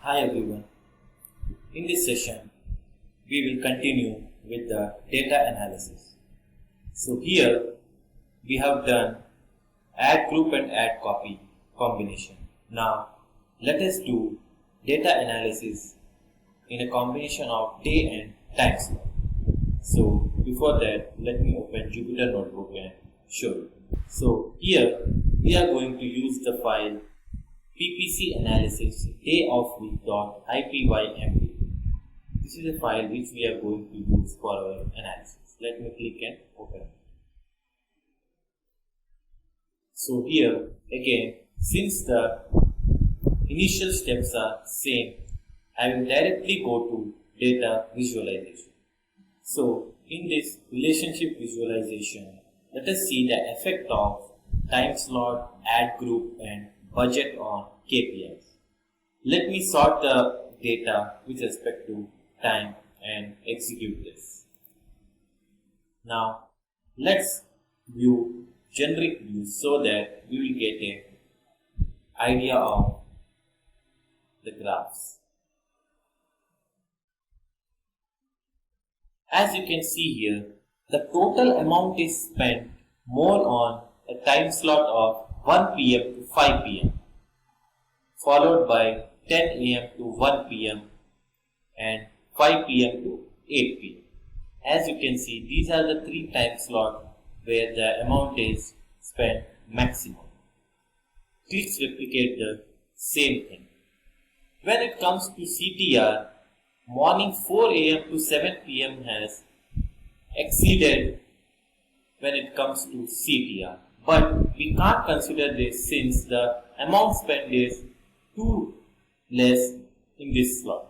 Hi everyone. In this session, we will continue with the data analysis. So here we have done add group and add copy combination. Now let us do data analysis in a combination of day and time slot. So before that, let me open Jupyter Notebook and show you. So here we are going to use the file PPC analysis dayofweek.ipymd. This is a file which we are going to use for our analysis. Let me click and open it. So here again, since the initial steps are same, I will directly go to data visualization. So in this relationship visualization, let us see the effect of time slot, add group and budget on KPIs. Let me sort the data with respect to time and execute this. Now let's view generic views so that we will get an idea of the graphs. As you can see here, the total amount is spent more on a time slot of 1 pm to 5 pm, followed by 10 am to 1 pm and 5 pm to 8 pm. As you can see, these are the three time slots where the amount is spent maximum. Clicks replicate the same thing. When it comes to CTR, morning 4 am to 7 pm has exceeded when it comes to CTR. But we can't consider this since the amount spent is too less in this slot.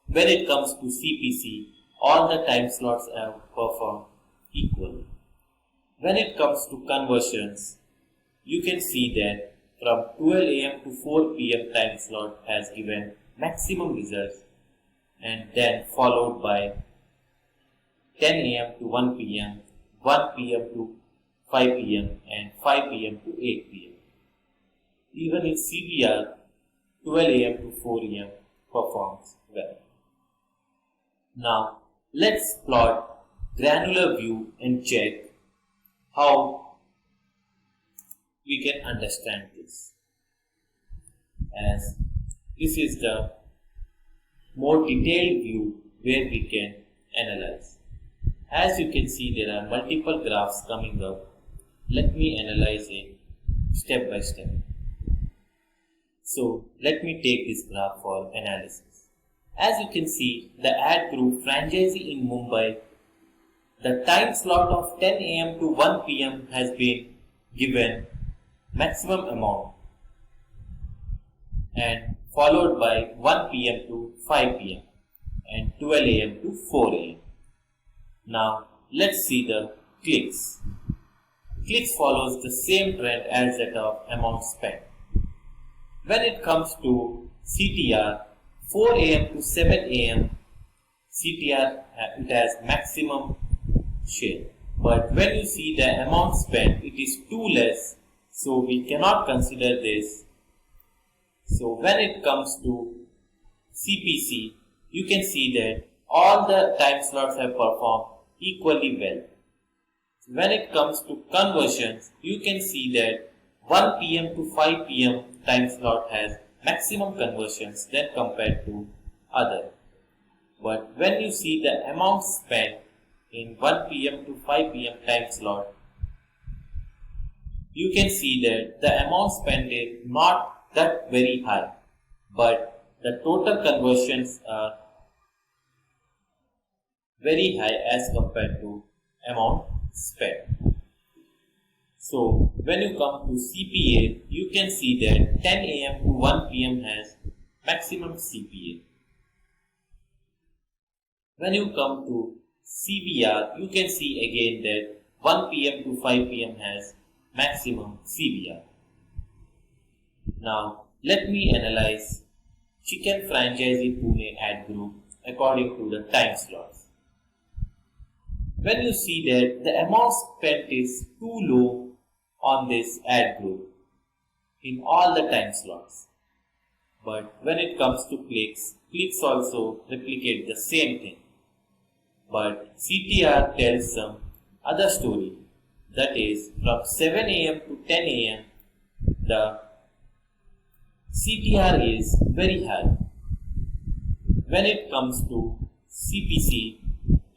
When it comes to CPC, all the time slots are performed equally. When it comes to conversions, you can see that from 12 am to 4 pm time slot has given maximum results, and then followed by 10 am to 1 pm, 1 pm to 5 pm and 5 pm to 8 pm. Even in CBR, 12 am to 4 am performs well. Now let's plot granular view and check how we can understand this, as this is the more detailed view where we can analyze. As you can see, there are multiple graphs coming up. Let me analyze it step by step. So let me take this graph for analysis. As you can see, the ad group franchisee in Mumbai, the time slot of 10 am to 1 pm has been given maximum amount and followed by 1 pm to 5 pm and 12 am to 4 am. Now let's see the clicks. Clicks follows the same trend as that of amount spent. When it comes to CTR, 4 am to 7 am, CTR it has maximum share. But when you see the amount spent, it is too less, so we cannot consider this. So when it comes to CPC, you can see that all the time slots have performed equally well. When it comes to conversions, you can see that 1 pm to 5 pm time slot has maximum conversions than compared to other. But when you see the amount spent in 1 pm to 5 pm time slot, you can see that the amount spent is not that very high, but the total conversions are very high as compared to amount spent. So when you come to CPA, you can see that 10 am to 1 pm has maximum CPA. When you come to CBR, you can see again that 1 pm to 5 pm has maximum CBR. Now let me analyze chicken franchisee Pune ad group according to the time slots. When you see that the amount spent is too low on this ad group in all the time slots, But when it comes to clicks, clicks also replicate the same thing. But CTR tells some other story. That is, from 7 am to 10 am, the CTR is very high. When it comes to CPC,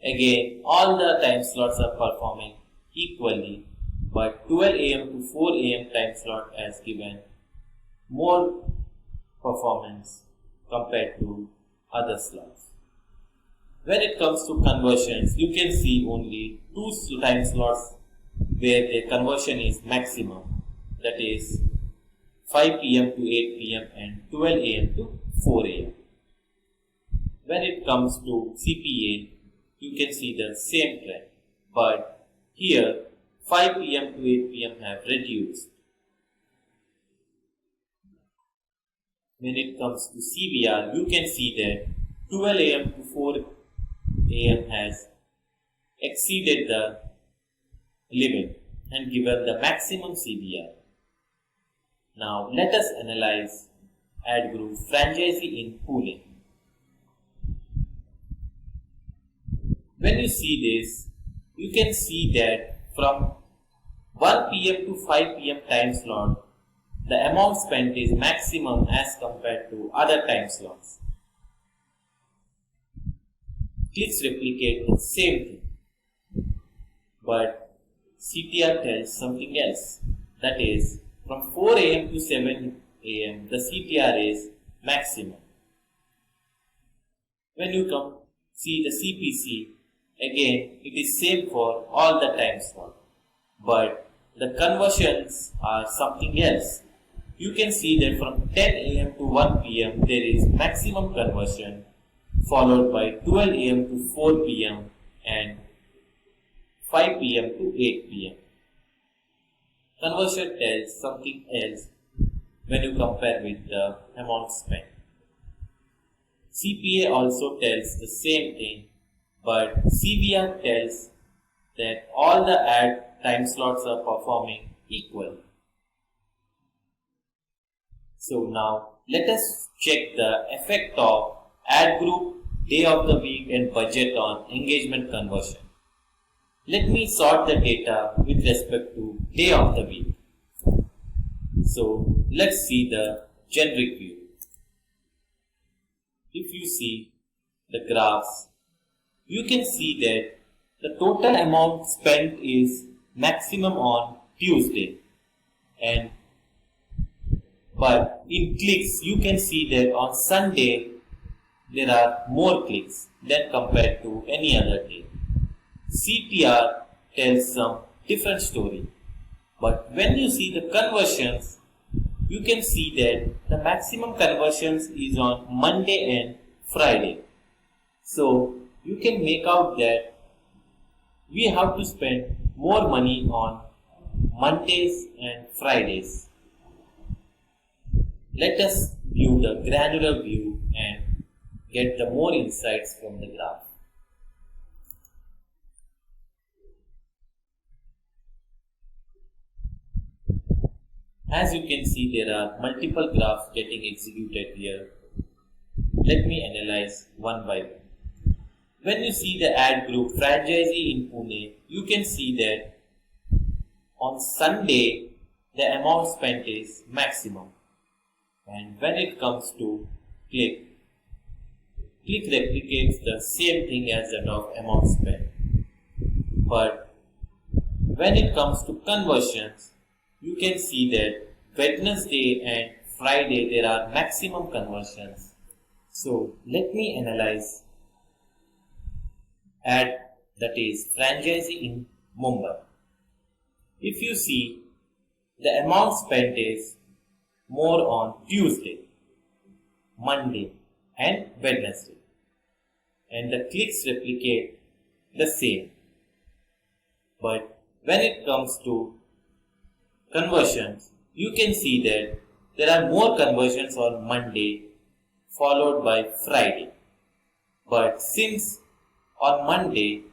again, all the time slots are performing equally, but 12 am to 4 am time slot has given more performance compared to other slots. When it comes to conversions, you can see only two time slots where the conversion is maximum, that is 5 pm to 8 pm and 12 am to 4 am. When it comes to CPA, you can see the same trend, but here 5 pm to 8 pm have reduced. When it comes to CBR, you can see that 12 am to 4 am has exceeded the limit and given the maximum CBR. Now let us analyze ad group franchisee in Pune. When you see this, you can see that from 1 pm to 5 pm time slot, the amount spent is maximum as compared to other time slots. Clicks replicate the same thing, but CTR tells something else. That is, from 4 am to 7 am, the CTR is maximum. When you come see the CPC, again, it is same for all the time slot, but the conversions are something else. You can see that from 10 am to 1 pm there is maximum conversion, followed by 12 am to 4 pm and 5 pm to 8 pm. Conversion tells something else when you compare with the amount spent. CPA also tells the same thing, but CBR tells that all the ad time slots are performing equal. So now let us check the effect of ad group, day of the week and budget on engagement conversion. Let me sort the data with respect to day of the week. So let's see the generic view. If you see the graphs, you can see that the total amount spent is maximum on Tuesday, but in clicks you can see that on Sunday there are more clicks than compared to any other day. CTR tells some different story, but when you see the conversions, you can see that the maximum conversions is on Monday and Friday. So you can make out that we have to spend more money on Mondays and Fridays. Let us view the granular view and get the more insights from the graph. As you can see, there are multiple graphs getting executed here. Let me analyze one by one. When you see the ad group franchisee in Pune, you can see that on Sunday the amount spent is maximum. And when it comes to click replicates the same thing as that of amount spent. But when it comes to conversions, you can see that Wednesday and Friday there are maximum conversions. So let me analyze ad that is franchisee in Mumbai. If you see, the amount spent is more on Tuesday, Monday and Wednesday, and the clicks replicate the same. But when it comes to conversions, you can see that there are more conversions on Monday followed by Friday. But since on Monday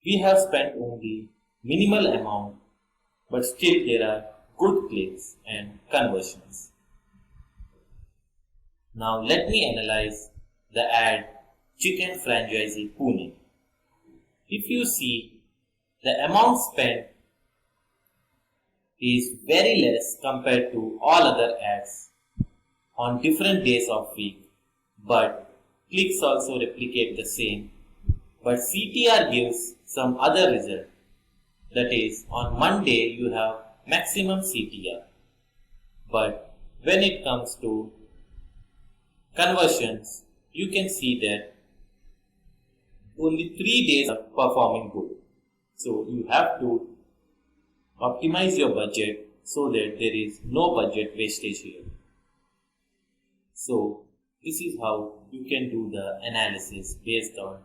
we have spent only minimal amount, but still there are good clicks and conversions. Now let me analyze the ad Chicken Franchisee Pune. If you see, the amount spent is very less compared to all other ads on different days of week, but clicks also replicate the same. But CTR gives some other result. That is, on Monday you have maximum CTR. But when it comes to conversions, you can see that only 3 days are performing good. So you have to optimize your budget so that there is no budget wastage here. So this is how you can do the analysis based on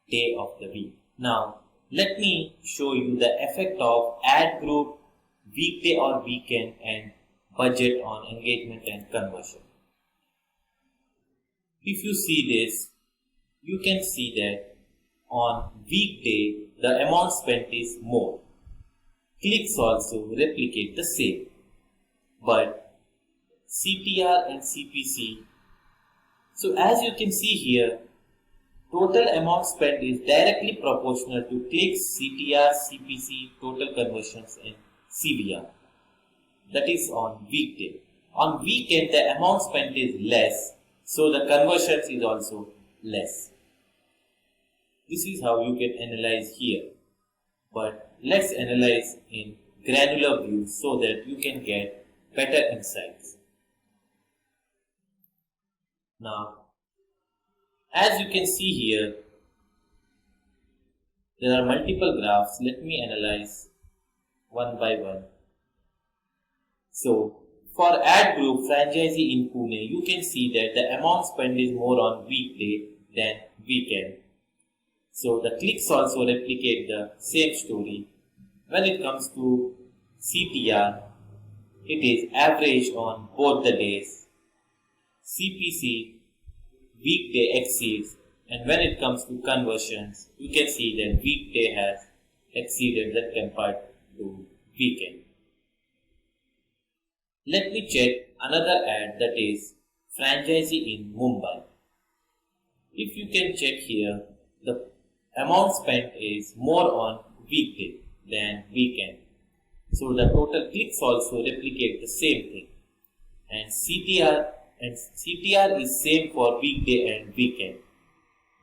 day of the week. Now let me show you the effect of ad group, weekday or weekend, and budget on engagement and conversion. If you see this, you can see that on weekday the amount spent is more. Clicks also replicate the same. But CTR and CPC, so as you can see here, total amount spent is directly proportional to clicks, CTR, CPC, total conversions, and CVR. That is on weekday. On weekend, the amount spent is less, so the conversions is also less. This is how you can analyze here. But let's analyze in granular view so that you can get better insights. Now, as you can see here, there are multiple graphs. Let me analyze one by one. So, for ad group franchisee in Pune, you can see that the amount spent is more on weekday than weekend. So, the clicks also replicate the same story. When it comes to CTR, it is average on both the days. CPC, weekday exceeds, and when it comes to conversions, you can see that weekday has exceeded that compared to weekend. Let me check another ad, that is franchisee in Mumbai. If you can check here, the amount spent is more on weekday than weekend. So the total clicks also replicate the same thing. And CTR is same for weekday and weekend.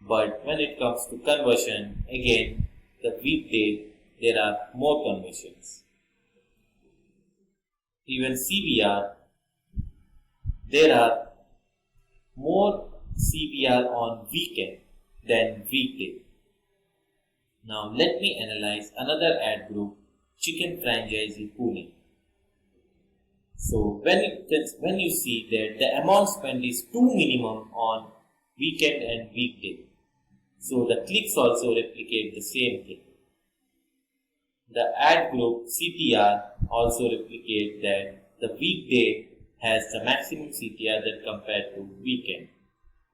But when it comes to conversion, again, the weekday, there are more conversions. Even CVR, there are more CVR on weekend than weekday. Now let me analyze another ad group, Chicken Franchisee Pune. So when you see that the amount spent is too minimum on weekend and weekday, so the clicks also replicate the same thing. The ad group CTR also replicate that the weekday has the maximum CTR that compared to weekend.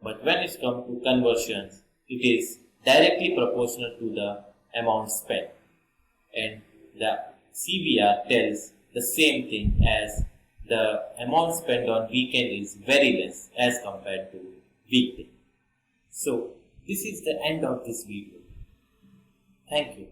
But when it comes to conversions, it is directly proportional to the amount spent. And the CVR tells the same thing, as the amount spent on weekend is very less as compared to weekday. So this is the end of this video. Thank you.